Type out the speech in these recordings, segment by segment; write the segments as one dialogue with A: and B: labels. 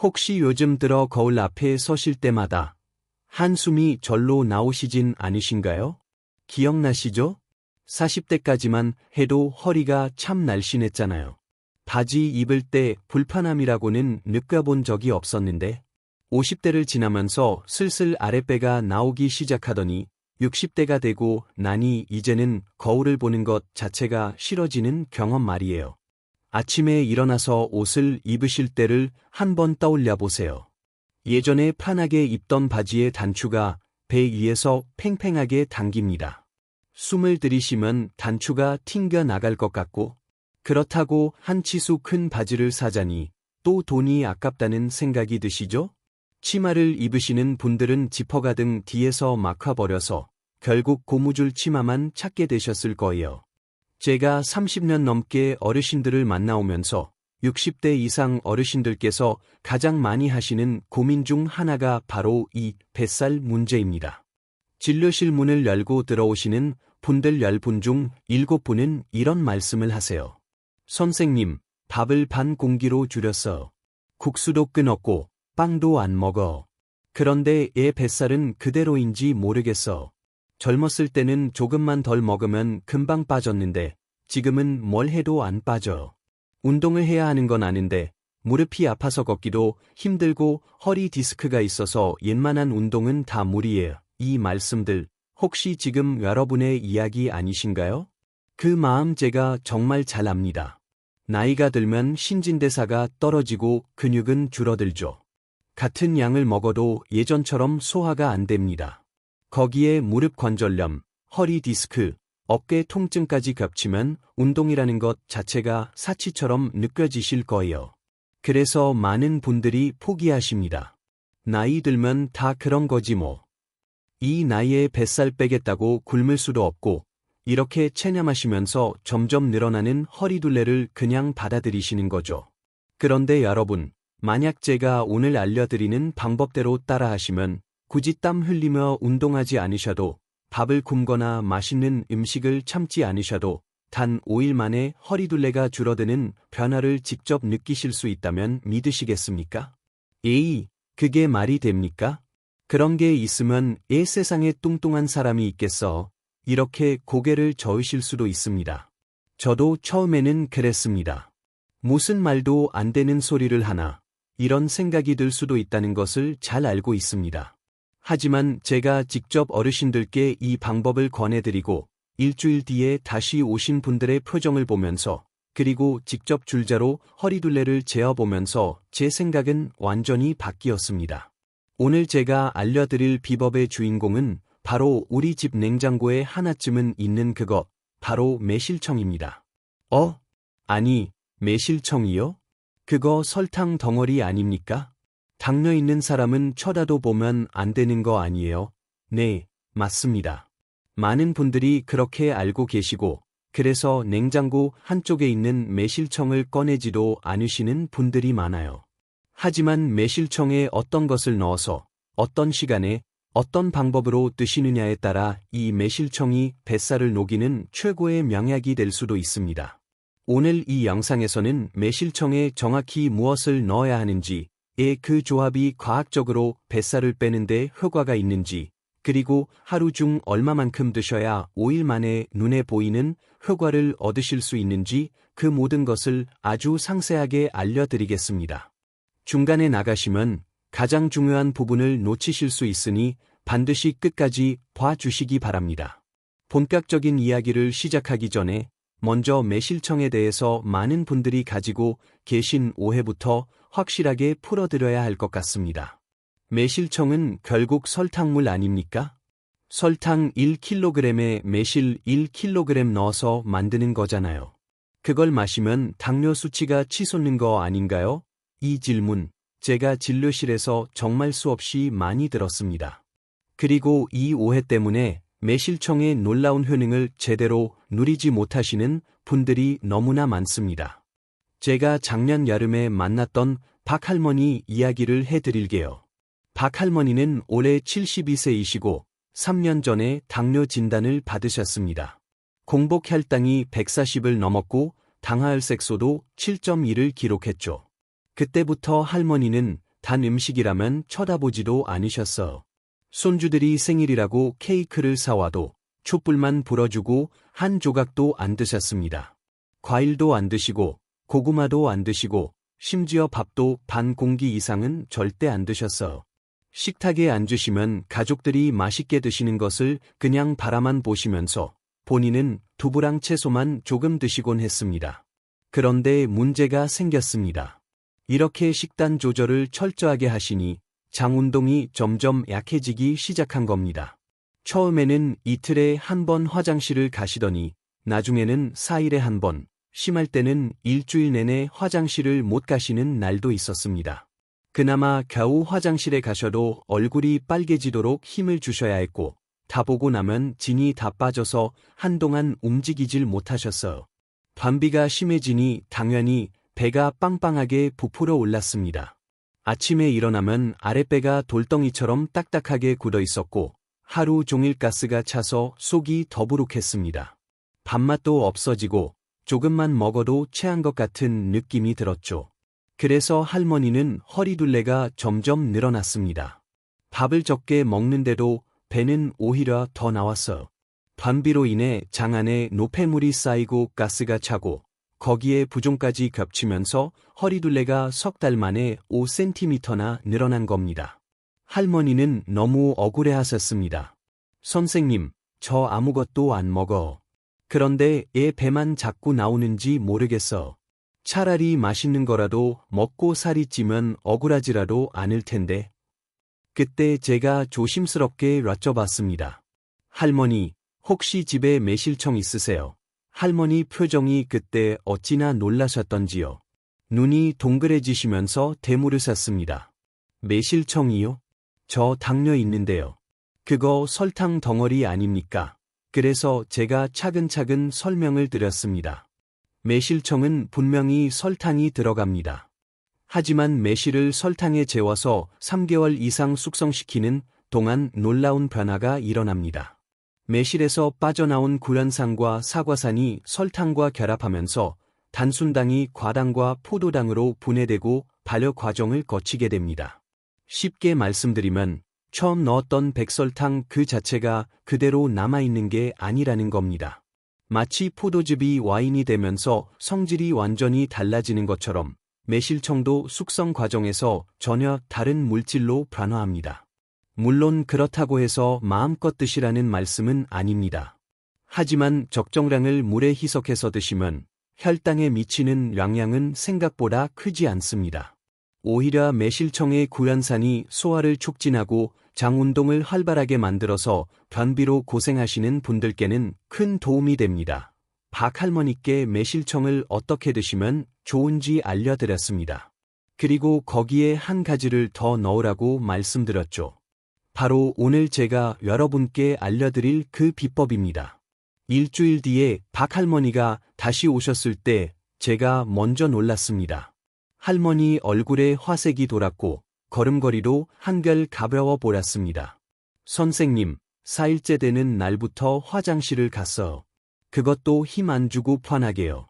A: 혹시 요즘 들어 거울 앞에 서실 때마다 한숨이 절로 나오시진 않으신가요? 기억나시죠? 40대까지만 해도 허리가 참 날씬했잖아요. 바지 입을 때 불편함이라고는 느껴본 적이 없었는데 50대를 지나면서 슬슬 아랫배가 나오기 시작하더니 60대가 되고 나니 이제는 거울을 보는 것 자체가 싫어지는 경험 말이에요. 아침에 일어나서 옷을 입으실 때를 한번 떠올려 보세요. 예전에 편하게 입던 바지의 단추가 배 위에서 팽팽하게 당깁니다. 숨을 들이쉬면 단추가 튕겨 나갈 것 같고, 그렇다고 한 치수 큰 바지를 사자니 또 돈이 아깝다는 생각이 드시죠? 치마를 입으시는 분들은 지퍼가 등 뒤에서 막혀버려서 결국 고무줄 치마만 찾게 되셨을 거예요. 제가 30년 넘게 어르신들을 만나오면서 60대 이상 어르신들께서 가장 많이 하시는 고민 중 하나가 바로 이 뱃살 문제입니다. 진료실 문을 열고 들어오시는 분들 10분 중 7분은 이런 말씀을 하세요. 선생님, 밥을 반 공기로 줄였어. 국수도 끊었고 빵도 안 먹어. 그런데 얘 뱃살은 그대로인지 모르겠어. 젊었을 때는 조금만 덜 먹으면 금방 빠졌는데 지금은 뭘 해도 안 빠져. 운동을 해야 하는 건 아는데 무릎이 아파서 걷기도 힘들고 허리 디스크가 있어서 웬만한 운동은 다 무리예요. 이 말씀들 혹시 지금 여러분의 이야기 아니신가요? 그 마음 제가 정말 잘 압니다. 나이가 들면 신진대사가 떨어지고 근육은 줄어들죠. 같은 양을 먹어도 예전처럼 소화가 안 됩니다. 거기에 무릎 관절염, 허리 디스크, 어깨 통증까지 겹치면 운동이라는 것 자체가 사치처럼 느껴지실 거예요. 그래서 많은 분들이 포기하십니다. 나이 들면 다 그런 거지 뭐. 이 나이에 뱃살 빼겠다고 굶을 수도 없고 이렇게 체념하시면서 점점 늘어나는 허리둘레를 그냥 받아들이시는 거죠. 그런데 여러분, 만약 제가 오늘 알려드리는 방법대로 따라하시면 굳이 땀 흘리며 운동하지 않으셔도 밥을 굶거나 맛있는 음식을 참지 않으셔도 단 5일 만에 허리둘레가 줄어드는 변화를 직접 느끼실 수 있다면 믿으시겠습니까? 에이, 그게 말이 됩니까? 그런 게 있으면 세상에 뚱뚱한 사람이 있겠어. 이렇게 고개를 저으실 수도 있습니다. 저도 처음에는 그랬습니다. 무슨 말도 안 되는 소리를 하나, 이런 생각이 들 수도 있다는 것을 잘 알고 있습니다. 하지만 제가 직접 어르신들께 이 방법을 권해드리고 일주일 뒤에 다시 오신 분들의 표정을 보면서 그리고 직접 줄자로 허리둘레를 재어보면서 제 생각은 완전히 바뀌었습니다. 오늘 제가 알려드릴 비법의 주인공은 바로 우리 집 냉장고에 하나쯤은 있는 그거, 바로 매실청입니다. 아니, 매실청이요? 그거 설탕 덩어리 아닙니까? 당뇨 있는 사람은 쳐다도 보면 안 되는 거 아니에요? 네, 맞습니다. 많은 분들이 그렇게 알고 계시고, 그래서 냉장고 한쪽에 있는 매실청을 꺼내지도 않으시는 분들이 많아요. 하지만 매실청에 어떤 것을 넣어서, 어떤 시간에, 어떤 방법으로 드시느냐에 따라 이 매실청이 뱃살을 녹이는 최고의 명약이 될 수도 있습니다. 오늘 이 영상에서는 매실청에 정확히 무엇을 넣어야 하는지, 그 조합이 과학적으로 뱃살을 빼는데 효과가 있는지, 그리고 하루 중 얼마만큼 드셔야 5일 만에 눈에 보이는 효과를 얻으실 수 있는지 그 모든 것을 아주 상세하게 알려드리겠습니다. 중간에 나가시면 가장 중요한 부분을 놓치실 수 있으니 반드시 끝까지 봐주시기 바랍니다. 본격적인 이야기를 시작하기 전에 먼저 매실청에 대해서 많은 분들이 가지고 계신 오해부터 확실하게 풀어드려야 할 것 같습니다. 매실청은 결국 설탕물 아닙니까? 설탕 1kg에 매실 1kg 넣어서 만드는 거잖아요. 그걸 마시면 당뇨 수치가 치솟는 거 아닌가요? 이 질문, 제가 진료실에서 정말 수없이 많이 들었습니다. 그리고 이 오해 때문에 매실청의 놀라운 효능을 제대로 누리지 못하시는 분들이 너무나 많습니다. 제가 작년 여름에 만났던 박할머니 이야기를 해드릴게요. 박할머니는 올해 72세이시고 3년 전에 당뇨 진단을 받으셨습니다. 공복 혈당이 140을 넘었고 당화혈색소도 7.1을 기록했죠. 그때부터 할머니는 단 음식이라면 쳐다보지도 않으셨어. 손주들이 생일이라고 케이크를 사와도 촛불만 불어주고 한 조각도 안 드셨습니다. 과일도 안 드시고 고구마도 안 드시고 심지어 밥도 반 공기 이상은 절대 안 드셨어. 식탁에 앉으시면 가족들이 맛있게 드시는 것을 그냥 바라만 보시면서 본인은 두부랑 채소만 조금 드시곤 했습니다. 그런데 문제가 생겼습니다. 이렇게 식단 조절을 철저하게 하시니 장운동이 점점 약해지기 시작한 겁니다. 처음에는 이틀에 한 번 화장실을 가시더니 나중에는 4일에 한 번, 심할 때는 일주일 내내 화장실을 못 가시는 날도 있었습니다. 그나마 겨우 화장실에 가셔도 얼굴이 빨개지도록 힘을 주셔야 했고 다 보고 나면 진이 다 빠져서 한동안 움직이질 못하셨어요. 변비가 심해지니 당연히 배가 빵빵하게 부풀어 올랐습니다. 아침에 일어나면 아랫배가 돌덩이처럼 딱딱하게 굳어 있었고 하루 종일 가스가 차서 속이 더부룩했습니다. 밥맛도 없어지고 조금만 먹어도 체한 것 같은 느낌이 들었죠. 그래서 할머니는 허리둘레가 점점 늘어났습니다. 밥을 적게 먹는데도 배는 오히려 더 나왔어요. 변비로 인해 장 안에 노폐물이 쌓이고 가스가 차고 거기에 부종까지 겹치면서 허리둘레가 석 달 만에 5cm나 늘어난 겁니다. 할머니는 너무 억울해하셨습니다. 선생님, 저 아무것도 안 먹어. 그런데 애 배만 자꾸 나오는지 모르겠어. 차라리 맛있는 거라도 먹고 살이 찌면 억울하지라도 않을 텐데. 그때 제가 조심스럽게 여쭤봤습니다. 할머니, 혹시 집에 매실청 있으세요? 할머니 표정이 그때 어찌나 놀라셨던지요. 눈이 동그래지시면서 되물으셨습니다. 매실청이요? 저 당뇨 있는데요. 그거 설탕 덩어리 아닙니까? 그래서 제가 차근차근 설명을 드렸습니다. 매실청은 분명히 설탕이 들어갑니다. 하지만 매실을 설탕에 재워서 3개월 이상 숙성시키는 동안 놀라운 변화가 일어납니다. 매실에서 빠져나온 구연산과 사과산이 설탕과 결합하면서 단순당이 과당과 포도당으로 분해되고 발효 과정을 거치게 됩니다. 쉽게 말씀드리면 처음 넣었던 백설탕 그 자체가 그대로 남아있는 게 아니라는 겁니다. 마치 포도즙이 와인이 되면서 성질이 완전히 달라지는 것처럼 매실청도 숙성 과정에서 전혀 다른 물질로 변화합니다. 물론 그렇다고 해서 마음껏 드시라는 말씀은 아닙니다. 하지만 적정량을 물에 희석해서 드시면 혈당에 미치는 영향은 생각보다 크지 않습니다. 오히려 매실청의 구연산이 소화를 촉진하고 장운동을 활발하게 만들어서 변비로 고생하시는 분들께는 큰 도움이 됩니다. 박 할머니께 매실청을 어떻게 드시면 좋은지 알려드렸습니다. 그리고 거기에 한 가지를 더 넣으라고 말씀드렸죠. 바로 오늘 제가 여러분께 알려드릴 그 비법입니다. 일주일 뒤에 박 할머니가 다시 오셨을 때 제가 먼저 놀랐습니다. 할머니 얼굴에 화색이 돌았고 걸음걸이도 한결 가벼워 보였습니다. 선생님, 4일째 되는 날부터 화장실을 갔어요. 그것도 힘 안 주고 편하게요.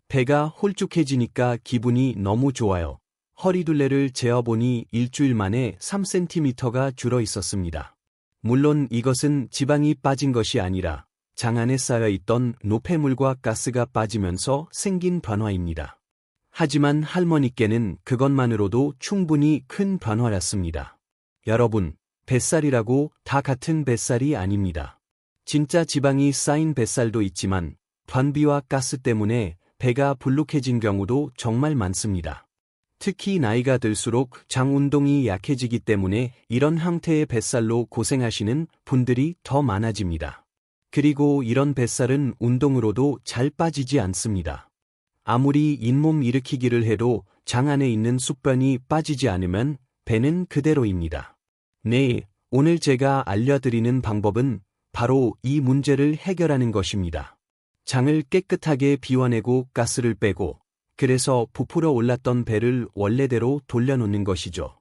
A: 배가 홀쭉해지니까 기분이 너무 좋아요. 허리둘레를 재어보니 일주일 만에 3cm가 줄어 있었습니다. 물론 이것은 지방이 빠진 것이 아니라 장 안에 쌓여있던 노폐물과 가스가 빠지면서 생긴 변화입니다. 하지만 할머니께는 그것만으로도 충분히 큰 변화였습니다. 여러분, 뱃살이라고 다 같은 뱃살이 아닙니다. 진짜 지방이 쌓인 뱃살도 있지만 변비와 가스 때문에 배가 불룩해진 경우도 정말 많습니다. 특히 나이가 들수록 장 운동이 약해지기 때문에 이런 형태의 뱃살로 고생하시는 분들이 더 많아집니다. 그리고 이런 뱃살은 운동으로도 잘 빠지지 않습니다. 아무리 잇몸 일으키기를 해도 장 안에 있는 숙변이 빠지지 않으면 배는 그대로입니다. 네, 오늘 제가 알려드리는 방법은 바로 이 문제를 해결하는 것입니다. 장을 깨끗하게 비워내고 가스를 빼고 그래서 부풀어 올랐던 배를 원래대로 돌려놓는 것이죠.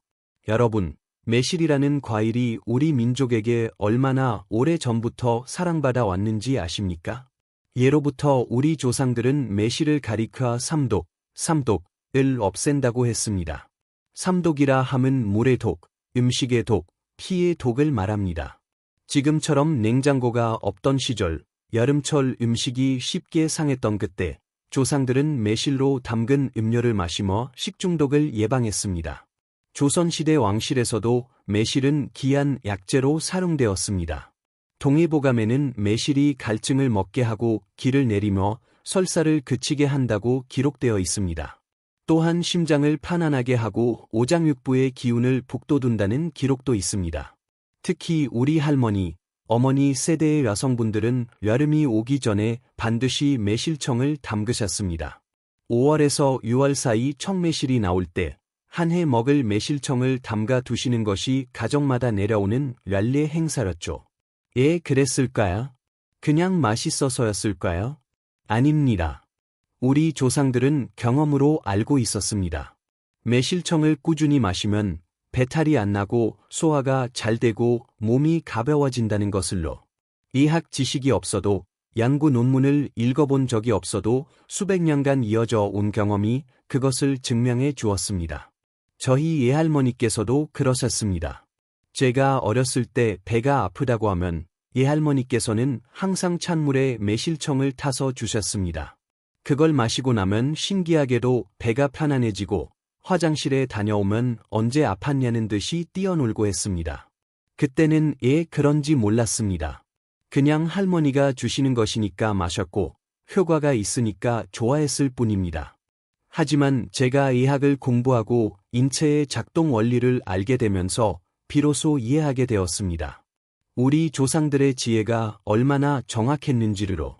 A: 여러분, 매실이라는 과일이 우리 민족에게 얼마나 오래전부터 사랑받아 왔는지 아십니까? 예로부터 우리 조상들은 매실을 가리켜 삼독을 없앤다고 했습니다. 삼독이라 함은 물의 독, 음식의 독, 피의 독을 말합니다. 지금처럼 냉장고가 없던 시절, 여름철 음식이 쉽게 상했던 그때, 조상들은 매실로 담근 음료를 마시며 식중독을 예방했습니다. 조선시대 왕실에서도 매실은 귀한 약재로 사용되었습니다. 동의보감에는 매실이 갈증을 먹게 하고 기를 내리며 설사를 그치게 한다고 기록되어 있습니다. 또한 심장을 편안하게 하고 오장육부의 기운을 북돋운다는 기록도 있습니다. 특히 우리 할머니, 어머니 세대의 여성분들은 여름이 오기 전에 반드시 매실청을 담그셨습니다. 5월에서 6월 사이 청매실이 나올 때 한 해 먹을 매실청을 담가 두시는 것이 가정마다 내려오는 연례 행사였죠. 그랬을까요? 그냥 맛있어서였을까요? 아닙니다. 우리 조상들은 경험으로 알고 있었습니다. 매실청을 꾸준히 마시면 배탈이 안 나고 소화가 잘 되고 몸이 가벼워진다는 것을로. 의학 지식이 없어도 연구 논문을 읽어본 적이 없어도 수백 년간 이어져 온 경험이 그것을 증명해 주었습니다. 저희 예할머니께서도 그러셨습니다. 제가 어렸을 때 배가 아프다고 하면 예할머니께서는 항상 찬물에 매실청을 타서 주셨습니다. 그걸 마시고 나면 신기하게도 배가 편안해지고 화장실에 다녀오면 언제 아팠냐는 듯이 뛰어놀고 했습니다. 그때는 그런지 몰랐습니다. 그냥 할머니가 주시는 것이니까 마셨고 효과가 있으니까 좋아했을 뿐입니다. 하지만 제가 의학을 공부하고 인체의 작동 원리를 알게 되면서 비로소 이해하게 되었습니다. 우리 조상들의 지혜가 얼마나 정확했는지로.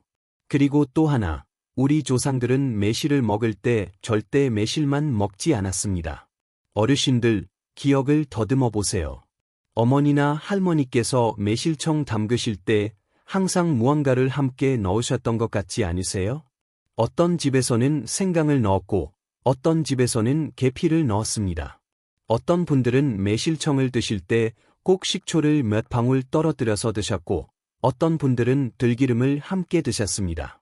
A: 그리고 또 하나, 우리 조상들은 매실을 먹을 때 절대 매실만 먹지 않았습니다. 어르신들, 기억을 더듬어 보세요. 어머니나 할머니께서 매실청 담그실 때 항상 무언가를 함께 넣으셨던 것 같지 않으세요? 어떤 집에서는 생강을 넣었고, 어떤 집에서는 계피를 넣었습니다. 어떤 분들은 매실청을 드실 때 꼭 식초를 몇 방울 떨어뜨려서 드셨고, 어떤 분들은 들기름을 함께 드셨습니다.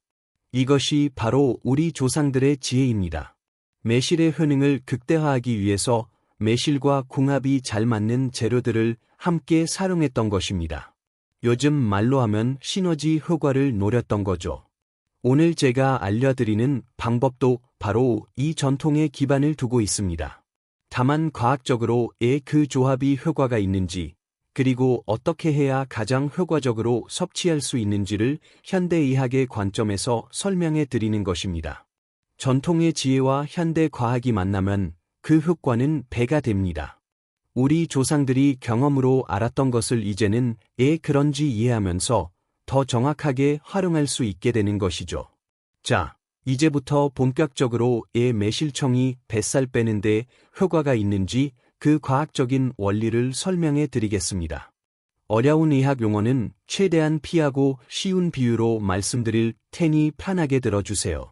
A: 이것이 바로 우리 조상들의 지혜입니다. 매실의 효능을 극대화하기 위해서 매실과 궁합이 잘 맞는 재료들을 함께 사용했던 것입니다. 요즘 말로 하면 시너지 효과를 노렸던 거죠. 오늘 제가 알려드리는 방법도 바로 이 전통에 기반을 두고 있습니다. 다만 과학적으로 그 조합이 효과가 있는지, 그리고 어떻게 해야 가장 효과적으로 섭취할 수 있는지를 현대의학의 관점에서 설명해 드리는 것입니다. 전통의 지혜와 현대 과학이 만나면 그 효과는 배가 됩니다. 우리 조상들이 경험으로 알았던 것을 이제는 그런지 이해하면서 더 정확하게 활용할 수 있게 되는 것이죠. 자, 이제부터 본격적으로 매실청이 뱃살 빼는데 효과가 있는지 그 과학적인 원리를 설명해 드리겠습니다. 어려운 의학 용어는 최대한 피하고 쉬운 비유로 말씀드릴 테니 편하게 들어주세요.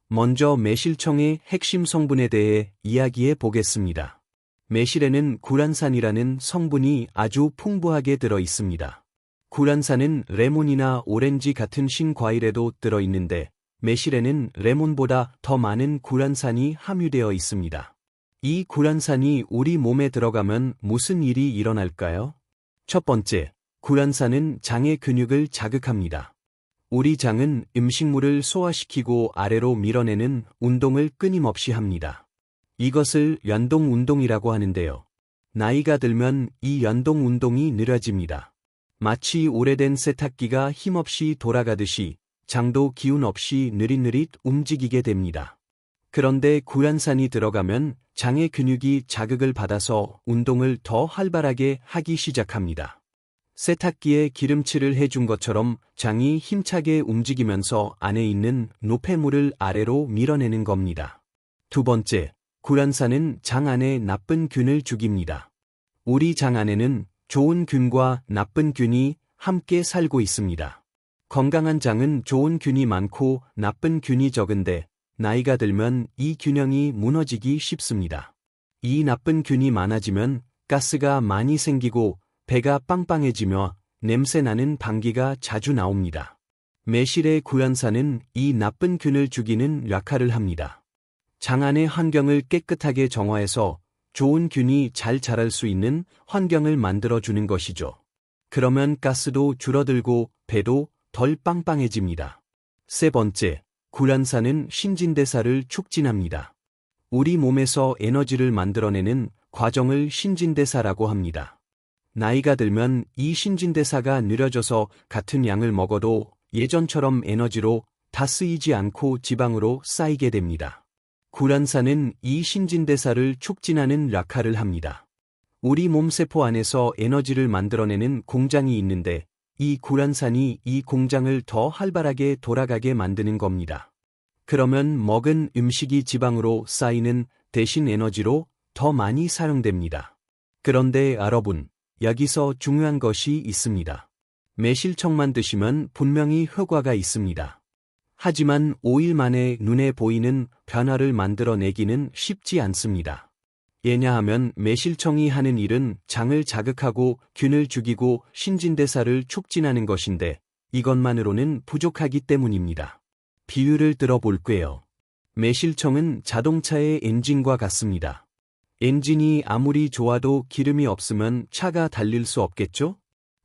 A: 먼저 매실청의 핵심 성분에 대해 이야기해 보겠습니다. 매실에는 구란산이라는 성분이 아주 풍부하게 들어 있습니다. 구란산은 레몬이나 오렌지 같은 신과일에도 들어있는데 매실에는 레몬보다 더 많은 구란산이 함유되어 있습니다. 이 구란산이 우리 몸에 들어가면 무슨 일이 일어날까요? 첫 번째, 구란산은 장의 근육을 자극합니다. 우리 장은 음식물을 소화시키고 아래로 밀어내는 운동을 끊임없이 합니다. 이것을 연동운동이라고 하는데요. 나이가 들면 이 연동운동이 느려집니다. 마치 오래된 세탁기가 힘없이 돌아가듯이 장도 기운 없이 느릿느릿 움직이게 됩니다. 그런데 구란산이 들어가면 장의 근육이 자극을 받아서 운동을 더 활발하게 하기 시작합니다. 세탁기에 기름칠을 해준 것처럼 장이 힘차게 움직이면서 안에 있는 노폐물을 아래로 밀어내는 겁니다. 두 번째, 구란산은 장 안에 나쁜 균을 죽입니다. 우리 장 안에는 좋은 균과 나쁜 균이 함께 살고 있습니다. 건강한 장은 좋은 균이 많고 나쁜 균이 적은데 나이가 들면 이 균형이 무너지기 쉽습니다. 이 나쁜 균이 많아지면 가스가 많이 생기고 배가 빵빵해지며 냄새나는 방귀가 자주 나옵니다. 매실의 구연산은 이 나쁜 균을 죽이는 역할을 합니다. 장 안의 환경을 깨끗하게 정화해서 좋은 균이 잘 자랄 수 있는 환경을 만들어주는 것이죠. 그러면 가스도 줄어들고 배도 덜 빵빵해집니다. 세 번째, 구란사는 신진대사를 촉진합니다. 우리 몸에서 에너지를 만들어내는 과정을 신진대사라고 합니다. 나이가 들면 이 신진대사가 느려져서 같은 양을 먹어도 예전처럼 에너지로 다 쓰이지 않고 지방으로 쌓이게 됩니다. 구란사는 이 신진대사를 촉진하는 역할을 합니다. 우리 몸 세포 안에서 에너지를 만들어내는 공장이 있는데 이 구란산이 이 공장을 더 활발하게 돌아가게 만드는 겁니다. 그러면 먹은 음식이 지방으로 쌓이는 대신 에너지로 더 많이 사용됩니다. 그런데 여러분, 여기서 중요한 것이 있습니다. 매실청만 드시면 분명히 효과가 있습니다. 하지만 5일 만에 눈에 보이는 변화를 만들어내기는 쉽지 않습니다. 왜냐하면 매실청이 하는 일은 장을 자극하고 균을 죽이고 신진대사를 촉진하는 것인데 이것만으로는 부족하기 때문입니다. 비유를 들어볼게요. 매실청은 자동차의 엔진과 같습니다. 엔진이 아무리 좋아도 기름이 없으면 차가 달릴 수 없겠죠?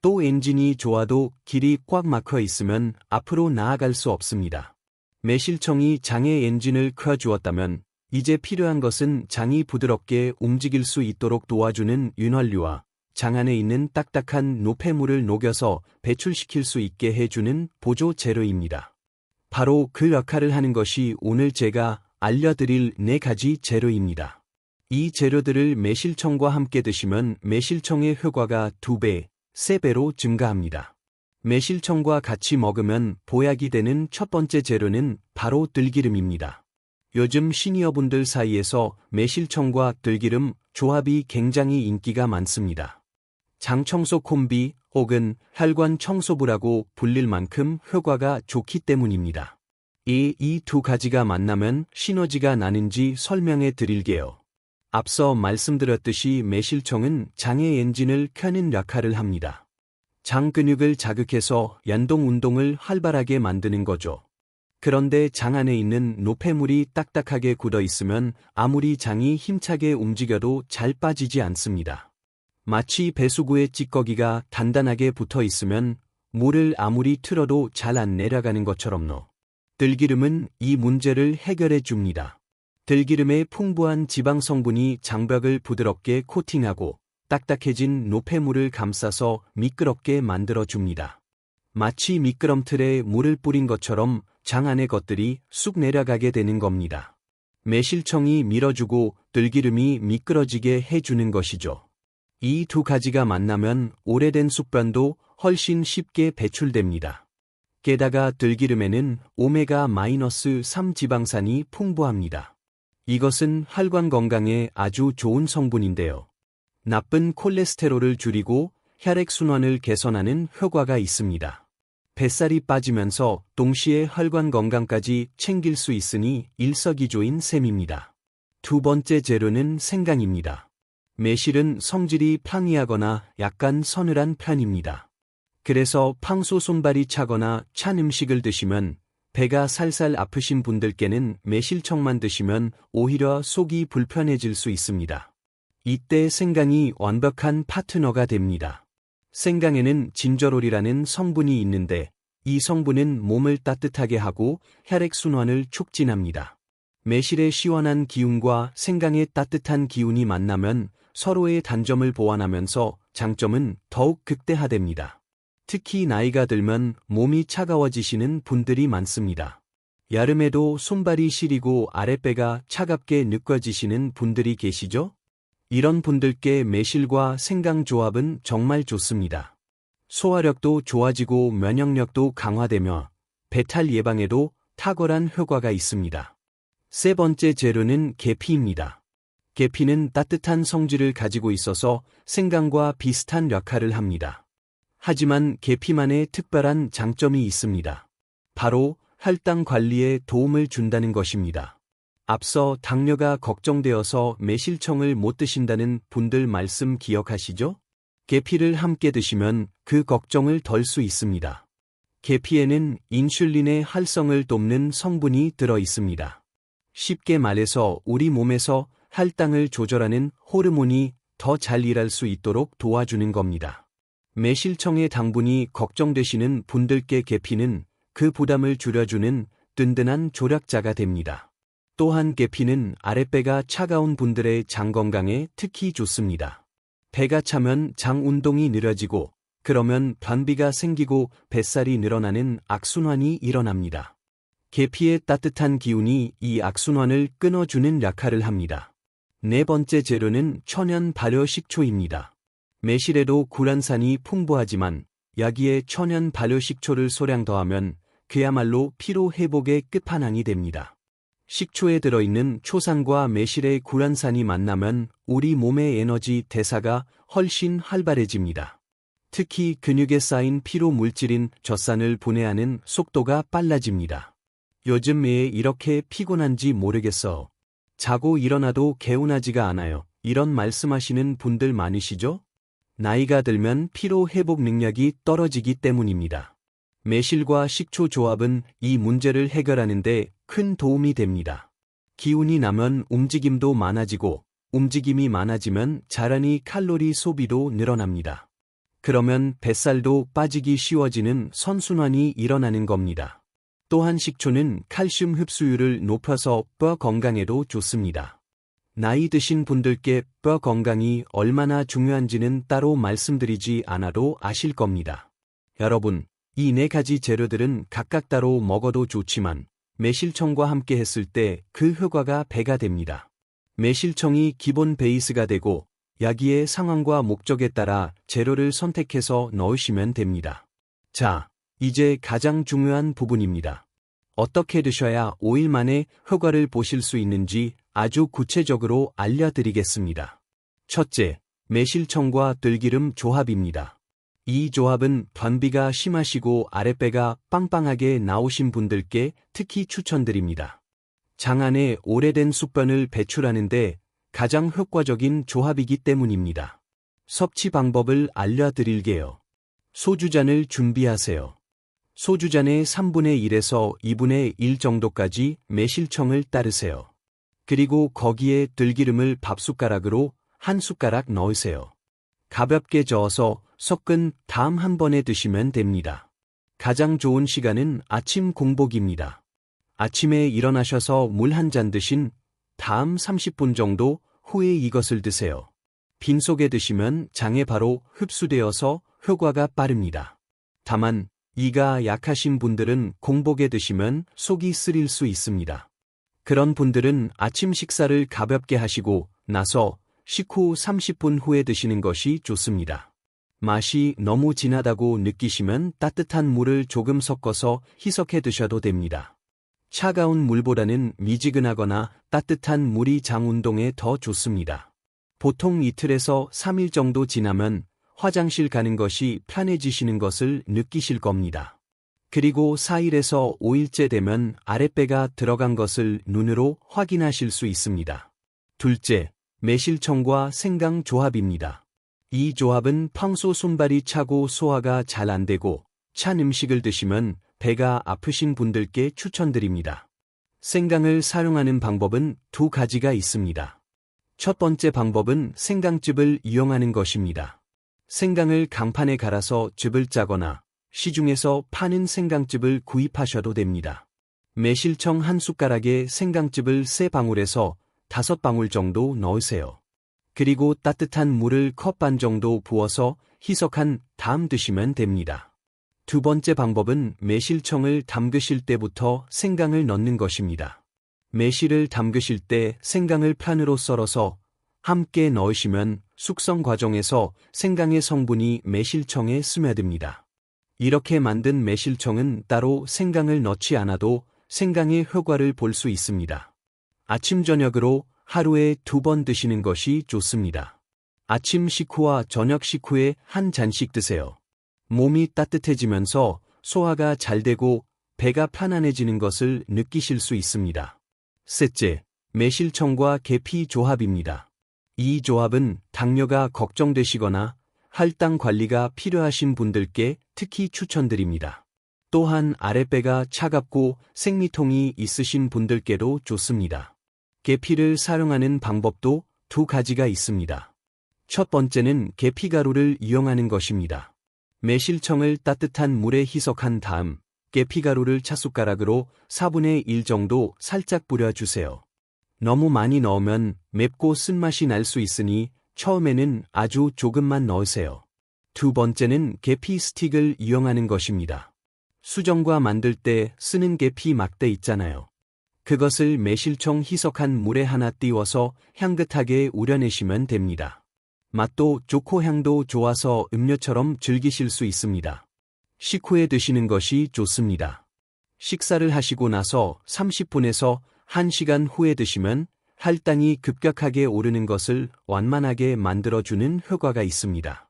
A: 또 엔진이 좋아도 길이 꽉 막혀 있으면 앞으로 나아갈 수 없습니다. 매실청이 장의 엔진을 켜주었다면 이제 필요한 것은 장이 부드럽게 움직일 수 있도록 도와주는 윤활유와 장 안에 있는 딱딱한 노폐물을 녹여서 배출시킬 수 있게 해주는 보조 재료입니다. 바로 그 역할을 하는 것이 오늘 제가 알려드릴 4가지 재료입니다. 이 재료들을 매실청과 함께 드시면 매실청의 효과가 2배, 3배로 증가합니다. 매실청과 같이 먹으면 보약이 되는 첫 번째 재료는 바로 들기름입니다. 요즘 시니어분들 사이에서 매실청과 들기름 조합이 굉장히 인기가 많습니다. 장청소 콤비 혹은 혈관 청소부라고 불릴 만큼 효과가 좋기 때문입니다. 이 2가지가 만나면 시너지가 나는지 설명해 드릴게요. 앞서 말씀드렸듯이 매실청은 장의 엔진을 켜는 역할을 합니다. 장 근육을 자극해서 연동 운동을 활발하게 만드는 거죠. 그런데 장 안에 있는 노폐물이 딱딱하게 굳어 있으면 아무리 장이 힘차게 움직여도 잘 빠지지 않습니다. 마치 배수구에 찌꺼기가 단단하게 붙어 있으면 물을 아무리 틀어도 잘 안 내려가는 것처럼요. 들기름은 이 문제를 해결해 줍니다. 들기름의 풍부한 지방 성분이 장벽을 부드럽게 코팅하고 딱딱해진 노폐물을 감싸서 미끄럽게 만들어 줍니다. 마치 미끄럼틀에 물을 뿌린 것처럼 장 안의 것들이 쑥 내려가게 되는 겁니다. 매실청이 밀어주고 들기름이 미끄러지게 해주는 것이죠. 이 2가지가 만나면 오래된 숙변도 훨씬 쉽게 배출됩니다. 게다가 들기름에는 오메가-3 지방산이 풍부합니다. 이것은 혈관 건강에 아주 좋은 성분인데요. 나쁜 콜레스테롤을 줄이고 혈액순환을 개선하는 효과가 있습니다. 뱃살이 빠지면서 동시에 혈관 건강까지 챙길 수 있으니 일석이조인 셈입니다. 2번째 재료는 생강입니다. 매실은 성질이 평이하거나 약간 서늘한 편입니다. 그래서 평소 손발이 차거나 찬 음식을 드시면 배가 살살 아프신 분들께는 매실청만 드시면 오히려 속이 불편해질 수 있습니다. 이때 생강이 완벽한 파트너가 됩니다. 생강에는 진저롤이라는 성분이 있는데 이 성분은 몸을 따뜻하게 하고 혈액순환을 촉진합니다. 매실의 시원한 기운과 생강의 따뜻한 기운이 만나면 서로의 단점을 보완하면서 장점은 더욱 극대화됩니다. 특히 나이가 들면 몸이 차가워지시는 분들이 많습니다. 여름에도 손발이 시리고 아랫배가 차갑게 느껴지시는 분들이 계시죠? 이런 분들께 매실과 생강 조합은 정말 좋습니다. 소화력도 좋아지고 면역력도 강화되며 배탈 예방에도 탁월한 효과가 있습니다. 3번째 재료는 계피입니다. 계피는 따뜻한 성질을 가지고 있어서 생강과 비슷한 역할을 합니다. 하지만 계피만의 특별한 장점이 있습니다. 바로 혈당 관리에 도움을 준다는 것입니다. 앞서 당뇨가 걱정되어서 매실청을 못 드신다는 분들 말씀 기억하시죠? 계피를 함께 드시면 그 걱정을 덜 수 있습니다. 계피에는 인슐린의 활성을 돕는 성분이 들어 있습니다. 쉽게 말해서 우리 몸에서 혈당을 조절하는 호르몬이 더 잘 일할 수 있도록 도와주는 겁니다. 매실청의 당분이 걱정되시는 분들께 계피는 그 부담을 줄여주는 든든한 조력자가 됩니다. 또한 계피는 아랫배가 차가운 분들의 장 건강에 특히 좋습니다. 배가 차면 장 운동이 느려지고 그러면 변비가 생기고 뱃살이 늘어나는 악순환이 일어납니다. 계피의 따뜻한 기운이 이 악순환을 끊어주는 역할을 합니다. 네 번째 재료는 천연 발효 식초입니다. 매실에도 구란산이 풍부하지만 여기에 천연 발효 식초를 소량 더하면 그야말로 피로 회복의 끝판왕이 됩니다. 식초에 들어있는 초산과 매실의 구란산이 만나면 우리 몸의 에너지 대사가 훨씬 활발해집니다. 특히 근육에 쌓인 피로 물질인 젖산을 분해하는 속도가 빨라집니다. 요즘 왜 이렇게 피곤한지 모르겠어. 자고 일어나도 개운하지가 않아요. 이런 말씀하시는 분들 많으시죠? 나이가 들면 피로 회복 능력이 떨어지기 때문입니다. 매실과 식초 조합은 이 문제를 해결하는 데 큰 도움이 됩니다. 기운이 나면 움직임도 많아지고 움직임이 많아지면 자라니 칼로리 소비도 늘어납니다. 그러면 뱃살도 빠지기 쉬워지는 선순환이 일어나는 겁니다. 또한 식초는 칼슘 흡수율을 높여서 뼈 건강에도 좋습니다. 나이 드신 분들께 뼈 건강이 얼마나 중요한지는 따로 말씀드리지 않아도 아실 겁니다. 여러분, 이 네 가지 재료들은 각각 따로 먹어도 좋지만 매실청과 함께 했을 때 그 효과가 배가 됩니다. 매실청이 기본 베이스가 되고 여기에 상황과 목적에 따라 재료를 선택해서 넣으시면 됩니다. 자, 이제 가장 중요한 부분입니다. 어떻게 드셔야 5일 만에 효과를 보실 수 있는지 아주 구체적으로 알려드리겠습니다. 첫째, 매실청과 들기름 조합입니다. 이 조합은 변비가 심하시고 아랫배가 빵빵하게 나오신 분들께 특히 추천드립니다. 장 안에 오래된 숙변을 배출하는데 가장 효과적인 조합이기 때문입니다. 섭취 방법을 알려드릴게요. 소주잔을 준비하세요. 소주잔의 3분의 1에서 2분의 1 정도까지 매실청을 따르세요. 그리고 거기에 들기름을 밥숟가락으로 한 숟가락 넣으세요. 가볍게 저어서 섞은 다음 한 번에 드시면 됩니다. 가장 좋은 시간은 아침 공복입니다. 아침에 일어나셔서 물 한 잔 드신 다음 30분 정도 후에 이것을 드세요. 빈속에 드시면 장에 바로 흡수되어서 효과가 빠릅니다. 다만 이가 약하신 분들은 공복에 드시면 속이 쓰릴 수 있습니다. 그런 분들은 아침 식사를 가볍게 하시고 나서 식후 30분 후에 드시는 것이 좋습니다. 맛이 너무 진하다고 느끼시면 따뜻한 물을 조금 섞어서 희석해 드셔도 됩니다. 차가운 물보다는 미지근하거나 따뜻한 물이 장 운동에 더 좋습니다. 보통 이틀에서 3일 정도 지나면 화장실 가는 것이 편해지시는 것을 느끼실 겁니다. 그리고 4일에서 5일째 되면 아랫배가 들어간 것을 눈으로 확인하실 수 있습니다. 둘째, 매실청과 생강 조합입니다. 이 조합은 평소 손발이 차고 소화가 잘 안 되고 찬 음식을 드시면 배가 아프신 분들께 추천드립니다. 생강을 사용하는 방법은 두 가지가 있습니다. 첫 번째 방법은 생강즙을 이용하는 것입니다. 생강을 강판에 갈아서 즙을 짜거나 시중에서 파는 생강즙을 구입하셔도 됩니다. 매실청 한 숟가락에 생강즙을 3방울에서 5방울 정도 넣으세요. 그리고 따뜻한 물을 컵 반 정도 부어서 희석한 다음 드시면 됩니다. 두 번째 방법은 매실청을 담그실 때부터 생강을 넣는 것입니다. 매실을 담그실 때 생강을 판으로 썰어서 함께 넣으시면 숙성 과정에서 생강의 성분이 매실청에 스며듭니다. 이렇게 만든 매실청은 따로 생강을 넣지 않아도 생강의 효과를 볼 수 있습니다. 아침 저녁으로 하루에 2번 드시는 것이 좋습니다. 아침 식후와 저녁 식후에 한 잔씩 드세요. 몸이 따뜻해지면서 소화가 잘 되고 배가 편안해지는 것을 느끼실 수 있습니다. 셋째, 매실청과 계피 조합입니다. 이 조합은 당뇨가 걱정되시거나 혈당 관리가 필요하신 분들께 특히 추천드립니다. 또한 아랫배가 차갑고 생리통이 있으신 분들께도 좋습니다. 계피를 사용하는 방법도 두 가지가 있습니다. 첫 번째는 계피가루를 이용하는 것입니다. 매실청을 따뜻한 물에 희석한 다음 계피가루를 찻숟가락으로 4분의 1 정도 살짝 뿌려주세요. 너무 많이 넣으면 맵고 쓴맛이 날 수 있으니 처음에는 아주 조금만 넣으세요. 두 번째는 계피 스틱을 이용하는 것입니다. 수정과 만들 때 쓰는 계피 막대 있잖아요. 그것을 매실청 희석한 물에 하나 띄워서 향긋하게 우려내시면 됩니다. 맛도 좋고 향도 좋아서 음료처럼 즐기실 수 있습니다. 식후에 드시는 것이 좋습니다. 식사를 하시고 나서 30분에서 1시간 후에 드시면 혈당이 급격하게 오르는 것을 완만하게 만들어주는 효과가 있습니다.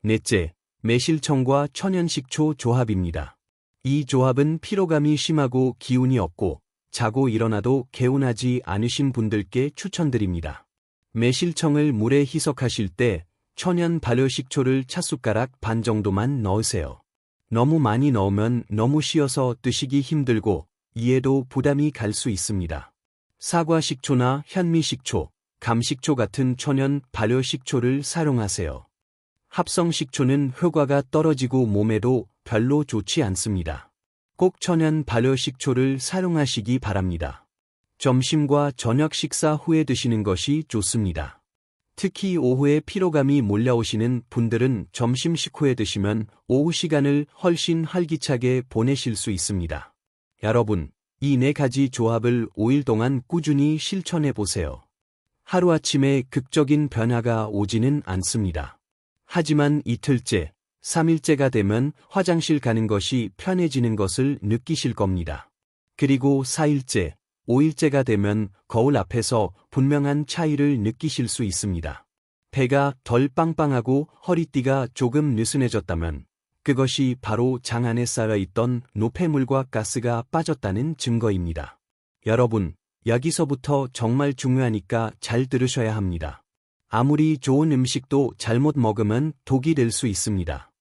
A: 넷째, 매실청과 천연식초 조합입니다. 이 조합은 피로감이 심하고 기운이 없고 자고 일어나도 개운하지 않으신 분들께 추천드립니다. 매실청을 물에 희석하실 때 천연 발효식초를 찻숟가락 반 정도만 넣으세요. 너무 많이 넣으면 너무 쉬어서 드시기 힘들고 이에도 부담이 갈 수 있습니다. 사과식초나 현미식초, 감식초 같은 천연 발효식초를 사용하세요. 합성식초는 효과가 떨어지고 몸에도 별로 좋지 않습니다. 꼭 천연 발효식초를 사용하시기 바랍니다. 점심과 저녁 식사 후에 드시는 것이 좋습니다. 특히 오후에 피로감이 몰려오시는 분들은 점심 식후에 드시면 오후 시간을 훨씬 활기차게 보내실 수 있습니다. 여러분, 이 4가지 조합을 5일 동안 꾸준히 실천해 보세요. 하루아침에 극적인 변화가 오지는 않습니다. 하지만 이틀째, 3일째가 되면 화장실 가는 것이 편해지는 것을 느끼실 겁니다. 그리고 4일째, 5일째가 되면 거울 앞에서 분명한 차이를 느끼실 수 있습니다. 배가 덜 빵빵하고 허리띠가 조금 느슨해졌다면 그것이 바로 장 안에 쌓여있던 노폐물과 가스가 빠졌다는 증거입니다. 여러분, 여기서부터 정말 중요하니까 잘 들으셔야 합니다. 아무리 좋은 음식도 잘못 먹으면 독이 될 수 있습니다.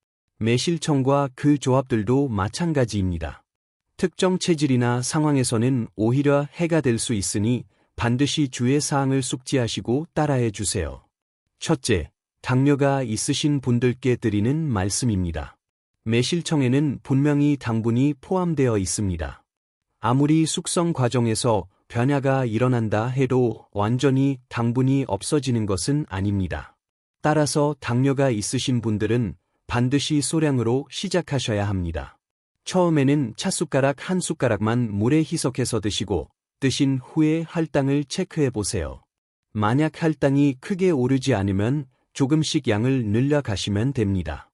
A: 매실청과 그 조합들도 마찬가지입니다. 특정 체질이나 상황에서는 오히려 해가 될 수 있으니 반드시 주의 사항을 숙지하시고 따라해 주세요. 첫째, 당뇨가 있으신 분들께 드리는 말씀입니다. 매실청에는 분명히 당분이 포함되어 있습니다. 아무리 숙성 과정에서 변화가 일어난다 해도 완전히 당분이 없어지는 것은 아닙니다. 따라서 당뇨가 있으신 분들은 반드시 소량으로 시작하셔야 합니다. 처음에는 찻숟가락 한 숟가락만 물에 희석해서 드시고 드신 후에 혈당을 체크해 보세요. 만약 혈당이 크게 오르지 않으면 조금씩 양을 늘려가시면 됩니다.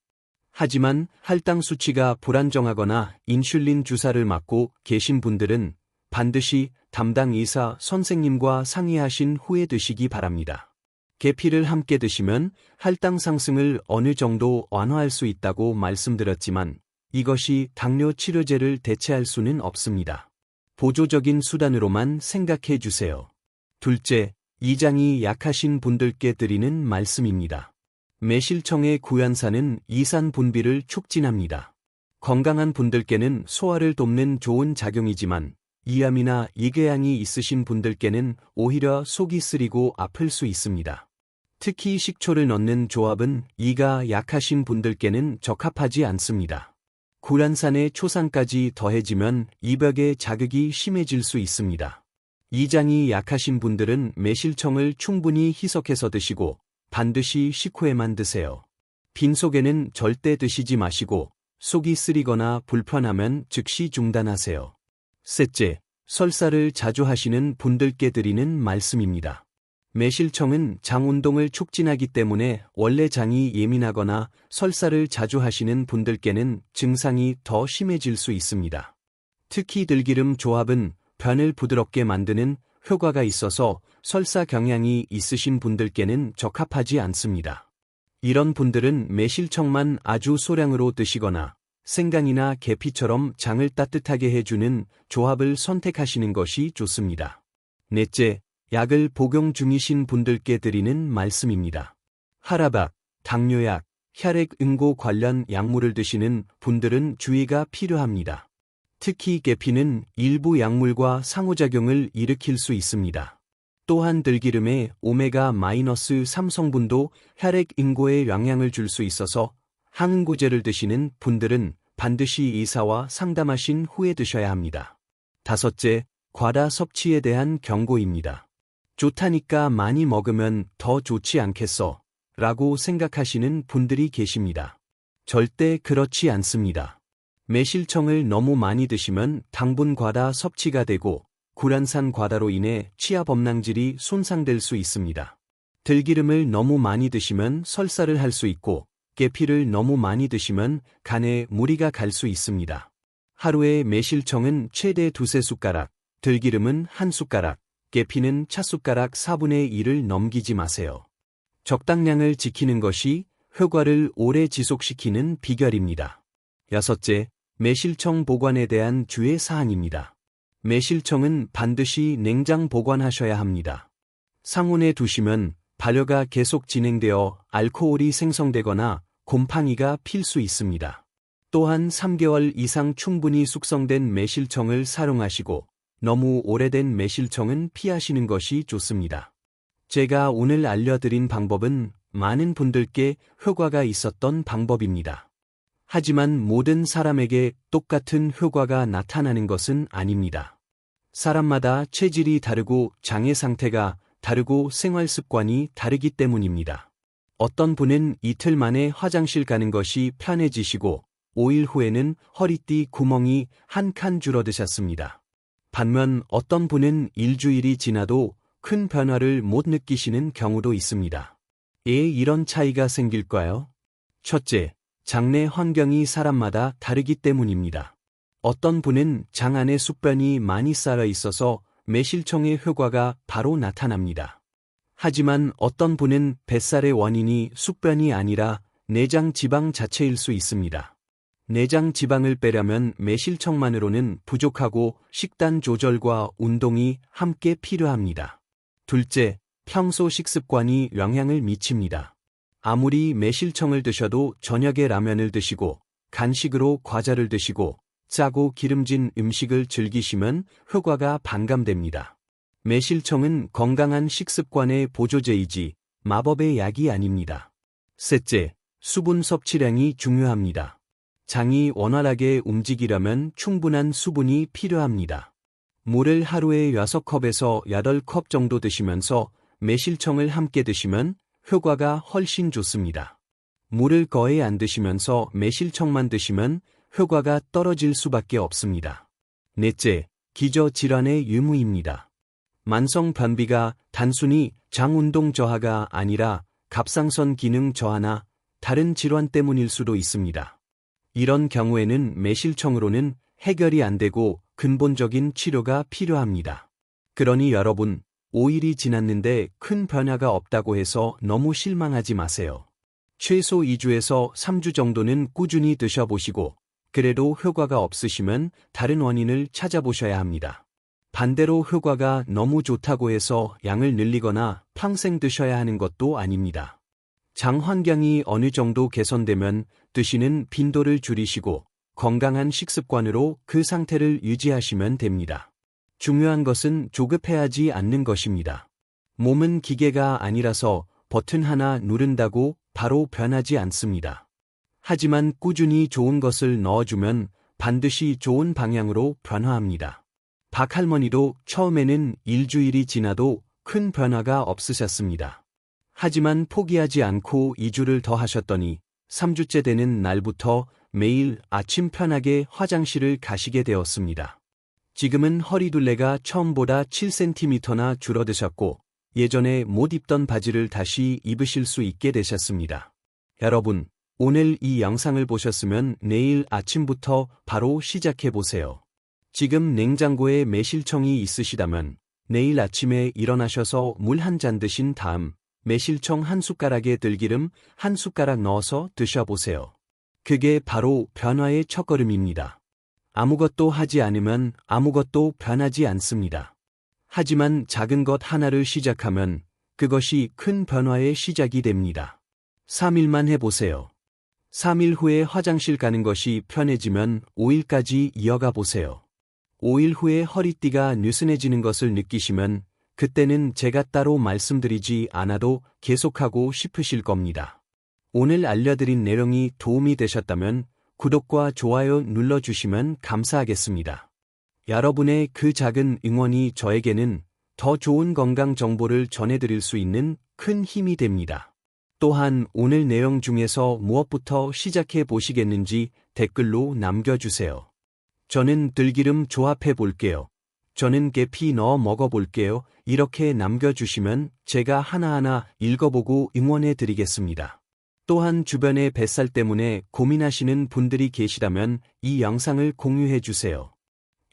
A: 하지만 혈당 수치가 불안정하거나 인슐린 주사를 맞고 계신 분들은 반드시 담당 의사 선생님과 상의하신 후에 드시기 바랍니다. 계피를 함께 드시면 혈당 상승을 어느 정도 완화할 수 있다고 말씀드렸지만 이것이 당뇨 치료제를 대체할 수는 없습니다. 보조적인 수단으로만 생각해 주세요. 둘째, 이장이 약하신 분들께 드리는 말씀입니다. 매실청의 구연산은 이산 분비를 촉진합니다. 건강한 분들께는 소화를 돕는 좋은 작용이지만 이암이나 이궤양이 있으신 분들께는 오히려 속이 쓰리고 아플 수 있습니다. 특히 식초를 넣는 조합은 이가 약하신 분들께는 적합하지 않습니다. 구연산의 초산까지 더해지면 이벽에 자극이 심해질 수 있습니다. 이장이 약하신 분들은 매실청을 충분히 희석해서 드시고 반드시 식후에만 드세요. 빈속에는 절대 드시지 마시고 속이 쓰리거나 불편하면 즉시 중단하세요. 셋째, 설사를 자주 하시는 분들께 드리는 말씀입니다. 매실청은 장 운동을 촉진하기 때문에 원래 장이 예민하거나 설사를 자주 하시는 분들께는 증상이 더 심해질 수 있습니다. 특히 들기름 조합은 변을 부드럽게 만드는 효과가 있어서 설사 경향이 있으신 분들께는 적합하지 않습니다. 이런 분들은 매실청만 아주 소량으로 드시거나 생강이나 계피처럼 장을 따뜻하게 해주는 조합을 선택하시는 것이 좋습니다. 넷째, 약을 복용 중이신 분들께 드리는 말씀입니다. 하라박, 당뇨약, 혈액응고 관련 약물을 드시는 분들은 주의가 필요합니다. 특히 계피는 일부 약물과 상호작용을 일으킬 수 있습니다. 또한 들기름의 오메가-3 성분도 혈액 인고에 영향을 줄 수 있어서 항응고제를 드시는 분들은 반드시 의사와 상담하신 후에 드셔야 합니다. 다섯째, 과다 섭취에 대한 경고입니다. 좋다니까 많이 먹으면 더 좋지 않겠어? 라고 생각하시는 분들이 계십니다. 절대 그렇지 않습니다. 매실청을 너무 많이 드시면 당분 과다 섭취가 되고 구란산 과다로 인해 치아 범낭질이 손상될 수 있습니다. 들기름을 너무 많이 드시면 설사를 할 수 있고 계피를 너무 많이 드시면 간에 무리가 갈 수 있습니다. 하루에 매실청은 최대 2~3숟가락, 들기름은 1숟가락, 계피는 차숟가락 4분의 1을 넘기지 마세요. 적당량을 지키는 것이 효과를 오래 지속시키는 비결입니다. 여섯째, 매실청 보관에 대한 주의 사항입니다. 매실청은 반드시 냉장 보관하셔야 합니다. 상온에 두시면 발효가 계속 진행되어 알코올이 생성되거나 곰팡이가 필 수 있습니다. 또한 3개월 이상 충분히 숙성된 매실청을 사용하시고 너무 오래된 매실청은 피하시는 것이 좋습니다. 제가 오늘 알려드린 방법은 많은 분들께 효과가 있었던 방법입니다. 하지만 모든 사람에게 똑같은 효과가 나타나는 것은 아닙니다. 사람마다 체질이 다르고 장애 상태가 다르고 생활 습관이 다르기 때문입니다. 어떤 분은 이틀 만에 화장실 가는 것이 편해지시고 5일 후에는 허리띠 구멍이 한 칸 줄어드셨습니다. 반면 어떤 분은 일주일이 지나도 큰 변화를 못 느끼시는 경우도 있습니다. 왜 이런 차이가 생길까요? 첫째, 장내 환경이 사람마다 다르기 때문입니다. 어떤 분은 장 안에 숙변이 많이 쌓여 있어서 매실청의 효과가 바로 나타납니다. 하지만 어떤 분은 뱃살의 원인이 숙변이 아니라 내장 지방 자체일 수 있습니다. 내장 지방을 빼려면 매실청만으로는 부족하고 식단 조절과 운동이 함께 필요합니다. 둘째, 평소 식습관이 영향을 미칩니다. 아무리 매실청을 드셔도 저녁에 라면을 드시고 간식으로 과자를 드시고 짜고 기름진 음식을 즐기시면 효과가 반감됩니다. 매실청은 건강한 식습관의 보조제이지 마법의 약이 아닙니다. 셋째, 수분 섭취량이 중요합니다. 장이 원활하게 움직이려면 충분한 수분이 필요합니다. 물을 하루에 6컵에서 8컵 정도 드시면서 매실청을 함께 드시면 효과가 훨씬 좋습니다. 물을 거의 안 드시면서 매실청만 드시면 효과가 떨어질 수밖에 없습니다. 넷째, 기저질환의 유무입니다. 만성 변비가 단순히 장운동 저하가 아니라 갑상선 기능 저하나 다른 질환 때문일 수도 있습니다. 이런 경우에는 매실청으로는 해결이 안 되고 근본적인 치료가 필요합니다. 그러니 여러분, 5일이 지났는데 큰 변화가 없다고 해서 너무 실망하지 마세요. 최소 2주에서 3주 정도는 꾸준히 드셔보시고 그래도 효과가 없으시면 다른 원인을 찾아보셔야 합니다. 반대로 효과가 너무 좋다고 해서 양을 늘리거나 평생 드셔야 하는 것도 아닙니다. 장 환경이 어느 정도 개선되면 드시는 빈도를 줄이시고 건강한 식습관으로 그 상태를 유지하시면 됩니다. 중요한 것은 조급해하지 않는 것입니다. 몸은 기계가 아니라서 버튼 하나 누른다고 바로 변하지 않습니다. 하지만 꾸준히 좋은 것을 넣어주면 반드시 좋은 방향으로 변화합니다. 박 할머니도 처음에는 일주일이 지나도 큰 변화가 없으셨습니다. 하지만 포기하지 않고 2주를 더 하셨더니 3주째 되는 날부터 매일 아침 편하게 화장실을 가시게 되었습니다. 지금은 허리둘레가 처음보다 7cm나 줄어드셨고 예전에 못 입던 바지를 다시 입으실 수 있게 되셨습니다. 여러분, 오늘 이 영상을 보셨으면 내일 아침부터 바로 시작해보세요. 지금 냉장고에 매실청이 있으시다면 내일 아침에 일어나셔서 물 한 잔 드신 다음 매실청 한 숟가락에 들기름 한 숟가락 넣어서 드셔보세요. 그게 바로 변화의 첫걸음입니다. 아무것도 하지 않으면 아무것도 변하지 않습니다. 하지만 작은 것 하나를 시작하면 그것이 큰 변화의 시작이 됩니다. 3일만 해보세요. 3일 후에 화장실 가는 것이 편해지면 5일까지 이어가 보세요. 5일 후에 허리띠가 느슨해지는 것을 느끼시면 그때는 제가 따로 말씀드리지 않아도 계속하고 싶으실 겁니다. 오늘 알려드린 내용이 도움이 되셨다면 구독과 좋아요 눌러주시면 감사하겠습니다. 여러분의 그 작은 응원이 저에게는 더 좋은 건강 정보를 전해드릴 수 있는 큰 힘이 됩니다. 또한 오늘 내용 중에서 무엇부터 시작해 보시겠는지 댓글로 남겨주세요. 저는 들기름 조합해 볼게요. 저는 계피 넣어 먹어볼게요. 이렇게 남겨주시면 제가 하나하나 읽어보고 응원해 드리겠습니다. 또한 주변에 뱃살 때문에 고민하시는 분들이 계시다면 이 영상을 공유해 주세요.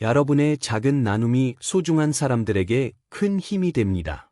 A: 여러분의 작은 나눔이 소중한 사람들에게 큰 힘이 됩니다.